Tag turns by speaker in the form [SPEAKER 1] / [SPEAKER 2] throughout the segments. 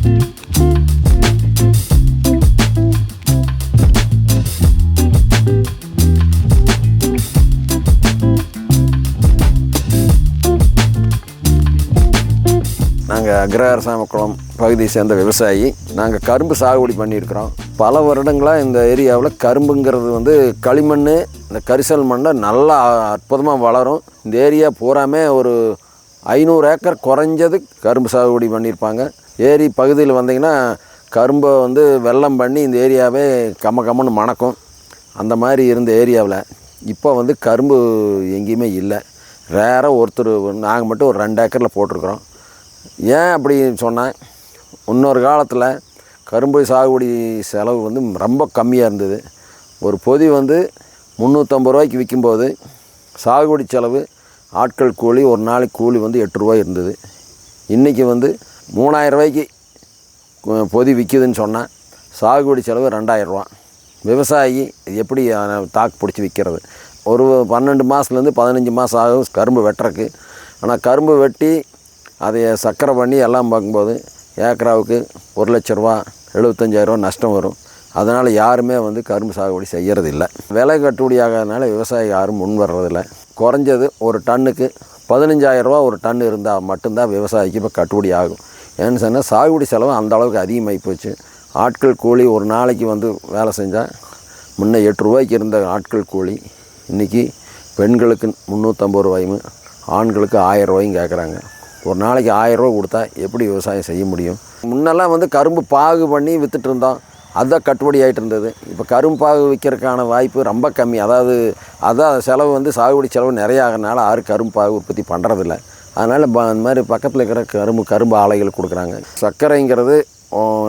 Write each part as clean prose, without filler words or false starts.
[SPEAKER 1] நாங்கள் அக்ரஹாரசாமக்குளம் பகுதியை சேர்ந்த விவசாயி. நாங்கள் கரும்பு சாகுபடி பண்ணியிருக்கிறோம். பல வருடங்களாக இந்த ஏரியாவில் கரும்புங்கிறது வந்து களிமண், இந்த கரிசல் மண்ணை நல்லா அற்புதமாக வளரும். இந்த ஏரியா பூராமே ஒரு 500 ஏக்கர் குறைஞ்சது கரும்பு சாகுபடி பண்ணியிருப்பாங்க. ஏரி பகுதியில் வந்தீங்கன்னா கரும்பை வந்து வெள்ளம் பண்ணி இந்த ஏரியாவே கம்மன்னு மணக்கும். அந்த மாதிரி இருந்த ஏரியாவில் இப்போ வந்து கரும்பு எங்கேயுமே இல்லை. ரேராக ஒருத்தர், நாங்கள் மட்டும் ஒரு 2 ஏக்கரில் போட்டிருக்கிறோம். ஏன் அப்படி சொன்னேன், இன்னொரு காலத்தில் கரும்பு சாகுபடி செலவு வந்து ரொம்ப கம்மியாக இருந்தது. ஒரு பொதி வந்து 350 ரூபாய்க்கு விற்கும்போது சாகுபடி செலவு ஆட்கள் கூலி, ஒரு நாளைக்கு கூலி வந்து 8 ரூபாய் இருந்தது. இன்றைக்கி வந்து 3000 ரூபாய்க்கு பொதி விற்கிதுன்னு சொன்னால் சாகுபடி செலவு 2000 ரூபா. விவசாயி எப்படி தாக்கு பிடிச்சி விற்கிறது? ஒரு 12 மாதத்துலேருந்து 15 மாதம் ஆகும் கரும்பு வெட்டுறக்கு. ஆனால் கரும்பு வெட்டி அதை சக்கரை பண்ணி எல்லாம் பார்க்கும்போது ஏக்கராவுக்கு 1 லட்ச ரூபா, 75,000 ரூபா நஷ்டம் வரும். அதனால் யாருமே வந்து கரும்பு சாகுபடி செய்கிறதில்லை. விலை கட்டுப்படி ஆகாதனால விவசாயி யாரும் முன் வர்றதில்லை. குறைஞ்சது ஒரு டன்னுக்கு 15,000 ரூபா ஒரு டன் இருந்தால் மட்டும்தான் விவசாயிக்கு இப்போ கட்டுப்படி ஆகும். ஏன்னு சொன்னால் சாகுபடி செலவு அந்த அளவுக்கு அதிகமாகி போச்சு. ஆட்கள் கூலி ஒரு நாளைக்கு வந்து வேலை செஞ்சால் முன்னே 8 ரூபாய்க்கு இருந்த ஆட்கள் கூலி இன்றைக்கி பெண்களுக்கு 350 ரூபாயும் ஆண்களுக்கு 1000 ரூபாயும் கேட்குறாங்க. ஒரு நாளைக்கு 1000 ரூபா கொடுத்தா எப்படி விவசாயம் செய்ய முடியும்? முன்னெல்லாம் வந்து கரும்பு பாகு பண்ணி விற்றுட்டு இருந்தோம். அதுதான் கட்டுப்படி ஆகிட்டு இருந்தது. இப்போ கரும்பு பாகு விற்கிறதுக்கான வாய்ப்பு ரொம்ப கம்மி. அதான் செலவு வந்து சாகுபடி செலவு நிறைய ஆகிறனால யாரும் கரும்பு பாகு உற்பத்தி பண்ணுறதில்ல. அதனால் அந்த மாதிரி பக்கத்தில் இருக்கிற கரும்பு ஆலைகள் கொடுக்குறாங்க. சர்க்கரைங்கிறது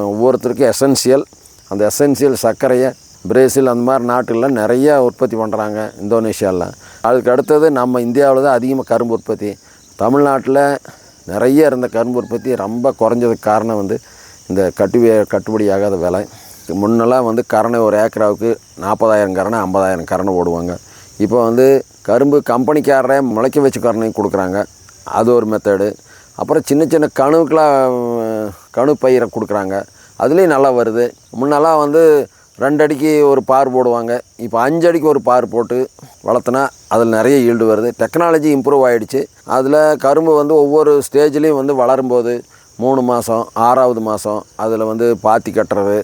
[SPEAKER 1] ஒவ்வொருத்தருக்கும் எசென்சியல். அந்த எசென்சியல் சர்க்கரையை பிரேசில் அந்த மாதிரி நாட்டுகளில் நிறையா உற்பத்தி பண்ணுறாங்க, இந்தோனேஷியாவில். அதுக்கு அடுத்தது நம்ம இந்தியாவில் தான் அதிகமாக கரும்பு உற்பத்தி. தமிழ்நாட்டில் நிறைய இருந்த கரும்பு உற்பத்தி ரொம்ப குறைஞ்சதுக்கு காரணம் வந்து இந்த கட்டுப்படியாகாத விலை. முன்னெல்லாம் வந்து கரணை ஒரு ஏக்கராவுக்கு 40,000 கரணை, 50,000 கரணை ஓடுவாங்க. இப்போ வந்து கரும்பு கம்பெனிக்காரரே முளைக்க வச்சு கரணையும் கொடுக்குறாங்க. அது ஒரு மெத்தடு. அப்புறம் சின்ன சின்ன கணு பயிரை கொடுக்குறாங்க. அதுலேயும் நல்லா வருது. முன்னெல்லாம் வந்து 2 அடிக்கு ஒரு பார் போடுவாங்க. இப்போ 5 அடிக்கு ஒரு பார் போட்டு வளர்த்துனா அதில் நிறைய ஈல்டு வருது. டெக்னாலஜி இம்ப்ரூவ் ஆகிடுச்சு. அதில் கரும்பு வந்து ஒவ்வொரு ஸ்டேஜ்லேயும் வந்து வளரும்போது 3 மாதம் 6வது மாதம் அதில் வந்து பாத்தி கட்டுறது,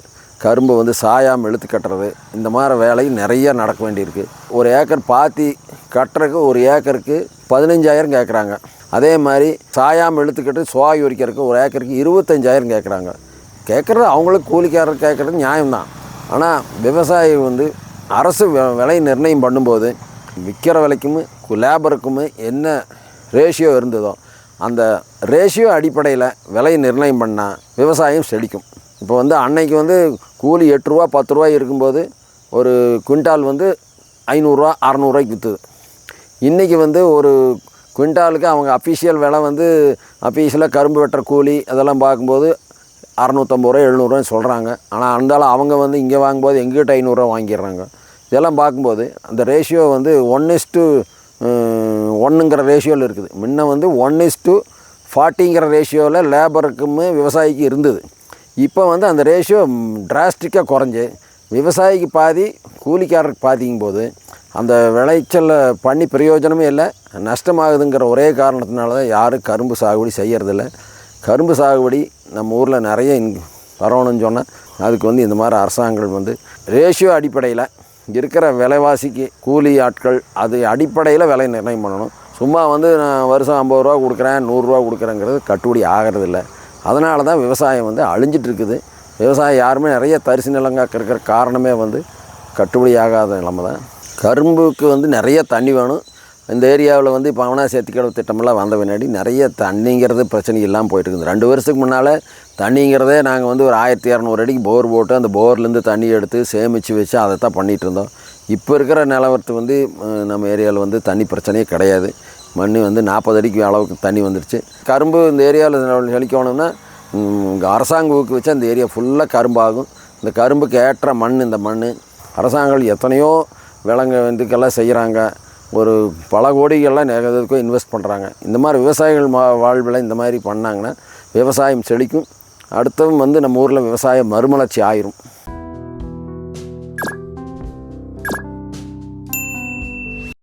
[SPEAKER 1] கரும்பு வந்து சாயாமல் இழுத்து கட்டுறது, இந்த மாதிரி வேலை நிறைய நடக்க வேண்டியிருக்கு. ஒரு ஏக்கர் பாத்தி கட்டுறதுக்கு ஒரு ஏக்கருக்கு 15,000 கேட்குறாங்க. அதே மாதிரி சாயாமல் இழுத்துக்கட்டு சுவாகி உரிக்கிறதுக்கு ஒரு ஏக்கருக்கு 25,000 கேட்குறாங்க. கேட்குறது அவங்களுக்கு கூலிக்காரர் கேட்குறது நியாயம்தான். ஆனால் விவசாயி வந்து அரசு விலை நிர்ணயம் பண்ணும்போது விற்கிற விலைக்கும் லேபருக்கும் என்ன ரேஷியோ இருந்ததோ அந்த ரேஷியோ அடிப்படையில் விலை நிர்ணயம் பண்ணால் விவசாயம் செழிக்கும். இப்போ வந்து அன்னைக்கு வந்து கூலி 8 ரூபா 10 ரூபாய் இருக்கும்போது ஒரு குவிண்டால் வந்து 500 ரூபா 600 ரூபாய்க்கு விற்றுது. இன்றைக்கி வந்து ஒரு குவிண்டாலுக்கு அவங்க அஃபீஷியல் விலை வந்து அஃபீஷியலாக கரும்பு வெட்டுற கூலி அதெல்லாம் பார்க்கும்போது 650 ரூபா 700 ரூபான்னு சொல்கிறாங்க. ஆனால் இருந்தாலும் அவங்க வந்து இங்கே வாங்கும்போது எங்ககிட்ட 500 ரூபா வாங்கிடுறாங்க. இதெல்லாம் பார்க்கும்போது அந்த ரேஷியோ வந்து 1:1ங்கிற ரேஷியோவில் இருக்குது. முன்ன வந்து 1:40ங்கிற ரேஷியோவில் லேபருக்கும் விவசாயிக்கு இருந்தது. இப்போ வந்து அந்த ரேஷியோ டிராஸ்டிக்காக குறைஞ்சி விவசாயிக்கு பாதி கூலிக்காரருக்கு பாதிக்கும் போது அந்த விளைச்சல் பண்ணி பிரயோஜனமே இல்லை, நஷ்டமாகுதுங்கிற ஒரே காரணத்தினால தான் யாரும் கரும்பு சாகுபடி செய்கிறதில்ல. கரும்பு சாகுபடி நம்ம ஊரில் நிறைய வரணும்னு சொன்னால் அதுக்கு வந்து இந்த மாதிரி அரசாங்கம் வந்து ரேஷியோ அடிப்படையில் இருக்கிற விலைவாசிக்கு கூலி ஆட்கள் அது அடிப்படையில் விலை நிர்ணயம் பண்ணணும். சும்மா வந்து நான் வருஷம் 50 ரூபா கொடுக்குறேன் 100 ரூபா கொடுக்குறேங்கிறது கட்டுப்படி ஆகிறதில்ல. அதனால தான் விவசாயம் வந்து அழிஞ்சிட்டு இருக்குது. விவசாயம் யாருமே நிறைய தரிசு நிலங்காக்க இருக்கிற காரணமே வந்து கட்டுப்படி ஆகாத நிலைமை தான். கரும்புக்கு வந்து நிறைய தண்ணி வேணும். இந்த ஏரியாவில் வந்து இப்போ அவனா சேர்த்திக்கடவு திட்டமெல்லாம் வந்த பின்னாடி நிறைய தண்ணிங்கிறது பிரச்சனை இல்லாமல் போயிட்டுருக்குது. 2 வருஷத்துக்கு முன்னால் தண்ணிங்கிறதே நாங்கள் வந்து ஒரு 1200 அடிக்கு போர் போட்டு அந்த போர்லேருந்து தண்ணி எடுத்து சேமித்து வச்சு அதை தான் பண்ணிகிட்டு இருந்தோம். இப்போ இருக்கிற நிலவரத்து வந்து நம்ம ஏரியாவில் வந்து தண்ணி பிரச்சனையே கிடையாது. மண் வந்து 40 அடிக்கு அளவுக்கு தண்ணி வந்துடுச்சு. கரும்பு இந்த ஏரியாவில் செழிக்கணும்னா அரசாங்கம் ஊக்குவிச்சு அந்த ஏரியா ஃபுல்லாக கரும்பாகும். இந்த கரும்புக்கு ஏற்ற மண் இந்த மண் அரசாங்கம் எத்தனையோ விலங்கு இதுக்கெல்லாம் செய்கிறாங்க. ஒரு பல கோடிகள்லாம் நிறைய இன்வெஸ்ட் பண்ணுறாங்க. இந்த மாதிரி விவசாயிகள் வாழ்வில் இந்த மாதிரி பண்ணாங்கன்னா விவசாயம் செழிக்கும். அடுத்ததும் வந்து நம்ம ஊரில் விவசாய மறுமலர்ச்சி ஆயிரும்.